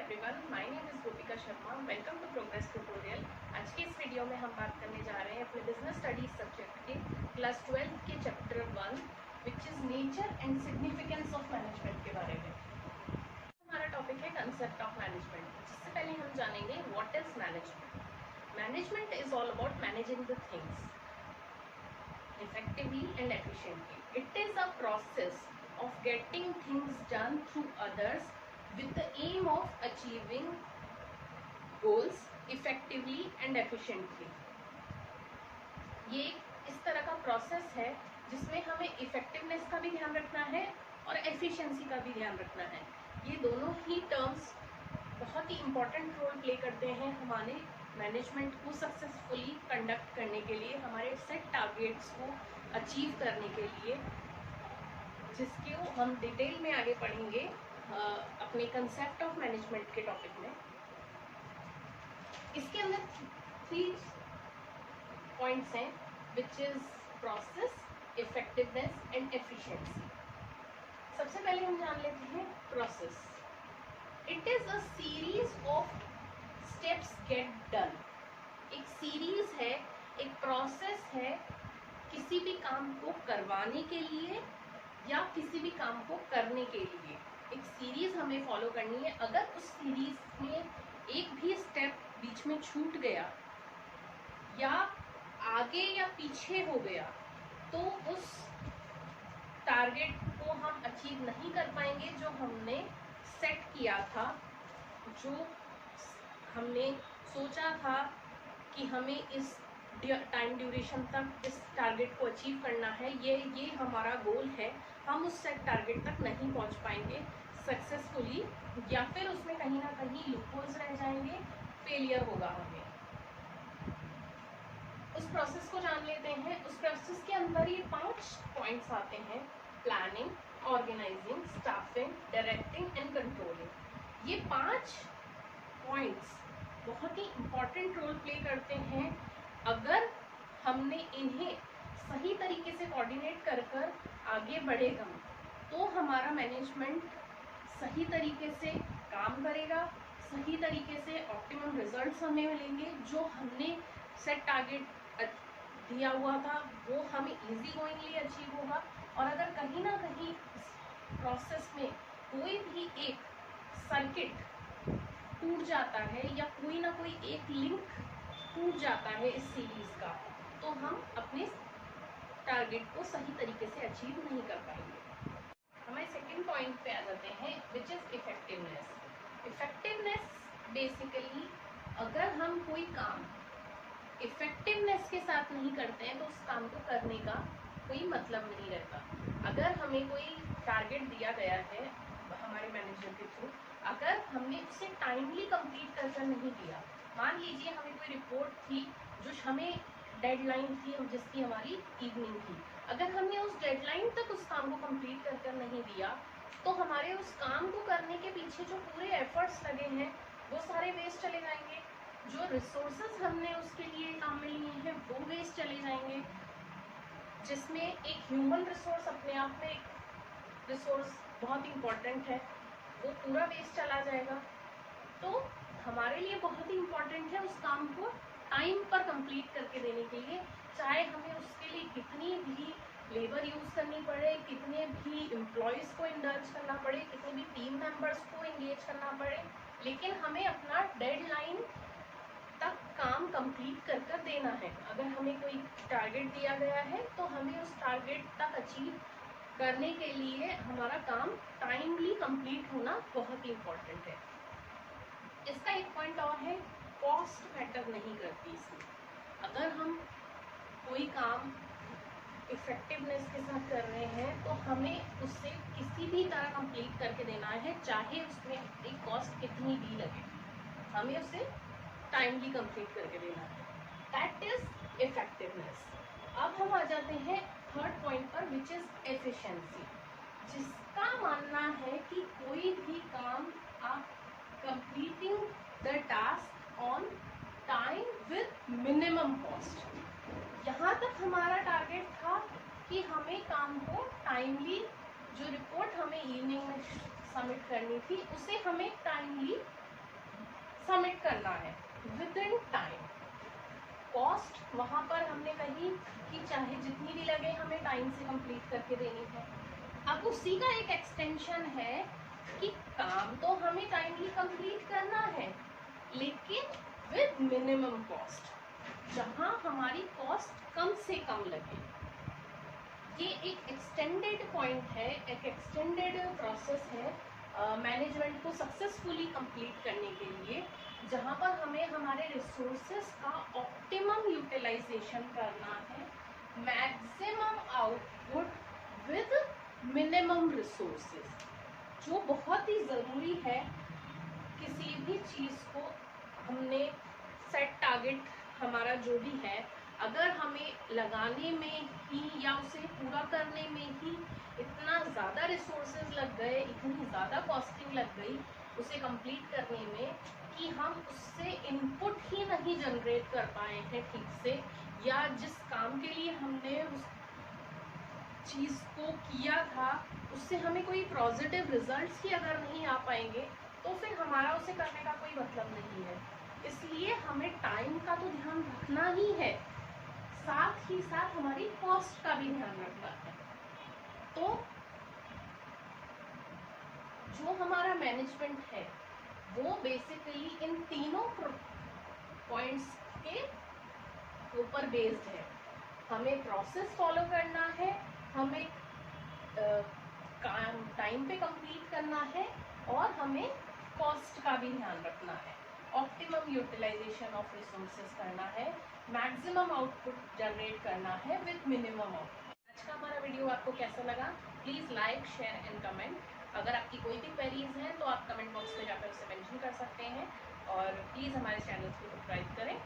Everyone, my name is Gopika Sharma. Welcome to progress tutorial. आज के इस वीडियो में हम बात करने जा रहे हैं अपने बिजनेस स्टडीज सब्जेक्ट के क्लास 12 के chapter 1 which is nature and significance of management के बारे में। हमारा टॉपिक है कंसेप्ट ऑफ मैनेजमेंट। जिससे पहले हम जानेंगे what is management. Management is all about managing the things effectively and efficiently. It is a process of getting things done through others with the aim of achieving goals effectively and efficiently. ये इस तरह का process है जिसमें हमें effectiveness का भी ध्यान रखना है और एफिशिएंसी का भी ध्यान रखना है। ये दोनों ही टर्म्स बहुत ही इम्पॉर्टेंट रोल प्ले करते हैं हमारे मैनेजमेंट को सक्सेसफुली कंडक्ट करने के लिए, हमारे सेट टारगेट्स को अचीव करने के लिए, जिसके हम डिटेल में आगे पढ़ेंगे अपने कंसेप्ट ऑफ मैनेजमेंट के टॉपिक में। इसके अंदर 3 पॉइंट्स हैं which is process, effectiveness and efficiency. सबसे पहले हम जान लेते हैं process. It is a series of steps get done. एक सीरीज है, एक प्रोसेस है किसी भी काम को करवाने के लिए या किसी भी काम को करने के लिए। एक सीरीज हमें फॉलो करनी है। अगर उस सीरीज में एक भी स्टेप बीच में छूट गया या आगे या पीछे हो गया तो उस टारगेट को हम अचीव नहीं कर पाएंगे जो हमने सेट किया था, जो हमने सोचा था कि हमें इस टाइम ड्यूरेशन तक इस टारगेट को अचीव करना है। ये हमारा गोल है। हम उस सेट टारगेट तक नहीं पहुंच पाएंगे सक्सेसफुली, या फिर उसमें कहीं ना कहीं लूपहोल्स रह जाएंगे, फेलियर होगा हमें। उस प्रोसेस को जान लेते हैं। उस प्रोसेस के अंदर ये 5 पॉइंट्स आते हैं: planning, organising, staffing, directing and controlling. ये 5 पॉइंट्स बहुत ही इम्पॉर्टेंट रोल प्ले करते हैं। अगर हमने इन्हें सही तरीके से कोऑर्डिनेट कर आगे बढ़ेगा तो हमारा मैनेजमेंट सही तरीके से काम करेगा, सही तरीके से ऑप्टिमम रिजल्ट्स हमें मिलेंगे। जो हमने सेट टारगेट दिया हुआ था वो हमें इजी गोइंगली अचीव होगा। और अगर कहीं ना कहीं इस प्रोसेस में कोई भी एक सर्किट टूट जाता है या कोई ना कोई एक लिंक टूट जाता है इस सीरीज का, तो हम अपने टारगेट को सही तरीके से अचीव नहीं कर पाएंगे। हमारे सेकंड पॉइंट पे आ जाते हैं which is effectiveness. Effectiveness basically अगर हम कोई काम इफेक्टिवनेस के साथ नहीं करते हैं तो उस काम को करने का कोई मतलब नहीं रहता। अगर हमें कोई टारगेट दिया गया है हमारे मैनेजर के थ्रू, अगर हमने उसे टाइमली कंप्लीट कर नहीं दिया, मान लीजिए हमें कोई रिपोर्ट थी जो हमें डेडलाइन थी जिसकी हमारी इवनिंग थी, अगर हमने उस डेडलाइन तक उस काम को कंप्लीट कर नहीं दिया तो हमारे उस काम को करने के पीछे जो पूरे एफर्ट्स लगे हैं वो सारे वेस्ट चले जाएंगे। जो रिसोर्सेज हमने उसके लिए काम में लिए हैं वो वेस्ट चले जाएंगे, जिसमें एक ह्यूमन रिसोर्स अपने आप में रिसोर्स बहुत इम्पॉर्टेंट है, वो पूरा वेस्ट चला जाएगा। तो हमारे लिए बहुत ही इम्पॉर्टेंट है उस काम को टाइम पर कंप्लीट करके देने के लिए, चाहे हमें उसके लिए कितनी भी लेबर यूज़ करनी पड़े, कितने भी एम्प्लॉयज़ को इंडल्ज करना पड़े, कितने भी टीम मेंबर्स को इंगेज करना पड़े, लेकिन हमें अपना डेडलाइन तक काम कंप्लीट कर देना है। अगर हमें कोई टारगेट दिया गया है तो हमें उस टारगेट तक अचीव करने के लिए हमारा काम टाइमली कंप्लीट होना बहुत ही इम्पॉर्टेंट है। इसका एक पॉइंट और है, कॉस्ट मैटर नहीं करती इसमें। अगर हम कोई काम इफेक्टिवनेस के साथ कर रहे हैं तो हमें उससे किसी भी तरह कंप्लीट करके देना है, चाहे उसमें एक कॉस्ट कितनी भी लगे, हमें उसे टाइमली कंप्लीट करके देना है। That is effectiveness. अब हम आ जाते हैं थर्ड पॉइंट पर विच इज एफिशिएंसी, जिसका मानना है कि कोई भी काम आप completing the task on time with minimum cost. यहाँ तक हमारा टारगेट था कि हमें काम को टाइमली, जो रिपोर्ट हमें इवनिंग में सबमिट करनी थी उसे हमें टाइमली सबमिट करना है विद इन टाइम। कॉस्ट वहाँ पर हमने कही कि चाहे जितनी भी लगे हमें टाइम से कंप्लीट करके देनी है। अब उसी का एक एक्सटेंशन है कि काम तो हमें टाइमली कंप्लीट करना है लेकिन विद मिनिमम कॉस्ट, जहाँ हमारी कॉस्ट कम से कम लगे। ये एक एक्सटेंडेड पॉइंट है, एक एक्सटेंडेड प्रोसेस है मैनेजमेंट को सक्सेसफुली कंप्लीट करने के लिए, जहाँ पर हमें हमारे रिसोर्सेस का ऑप्टिमम यूटिलाइजेशन करना है, maximum output with minimum resources, जो बहुत ही ज़रूरी है। किसी भी चीज़ को हमने सेट टारगेट हमारा जो भी है, अगर हमें लगाने में ही या उसे पूरा करने में ही इतना ज़्यादा रिसोर्सेज लग गए, इतनी ज़्यादा कॉस्टिंग लग गई उसे कंप्लीट करने में कि हम उससे इनपुट ही नहीं जनरेट कर पाए हैं ठीक से, या जिस काम के लिए हमने उस चीज़ को किया था उससे हमें कोई पॉजिटिव रिजल्ट्स ही अगर नहीं आ पाएंगे तो फिर हमारा उसे करने का कोई मतलब नहीं है। इसलिए हमें टाइम का तो ध्यान रखना ही है, साथ ही साथ हमारी कॉस्ट का भी ध्यान रखना है। तो जो हमारा मैनेजमेंट है वो बेसिकली इन तीनों पॉइंट्स के ऊपर बेस्ड है। हमें प्रोसेस फॉलो करना है, हमें काम टाइम पे कंप्लीट करना है और हमें कॉस्ट का भी ध्यान रखना है, ऑप्टिमम यूटिलाइजेशन ऑफ रिसोर्सेज करना है, मैक्सिमम आउटपुट जनरेट करना है विद मिनिमम आउटपुट। आज का हमारा वीडियो आपको कैसा लगा? Please like, share and comment. अगर आपकी कोई भी क्वेरीज हैं तो आप कमेंट बॉक्स में जाकर उसे मेंशन कर सकते हैं और प्लीज़ हमारे चैनल को सब्सक्राइब करें।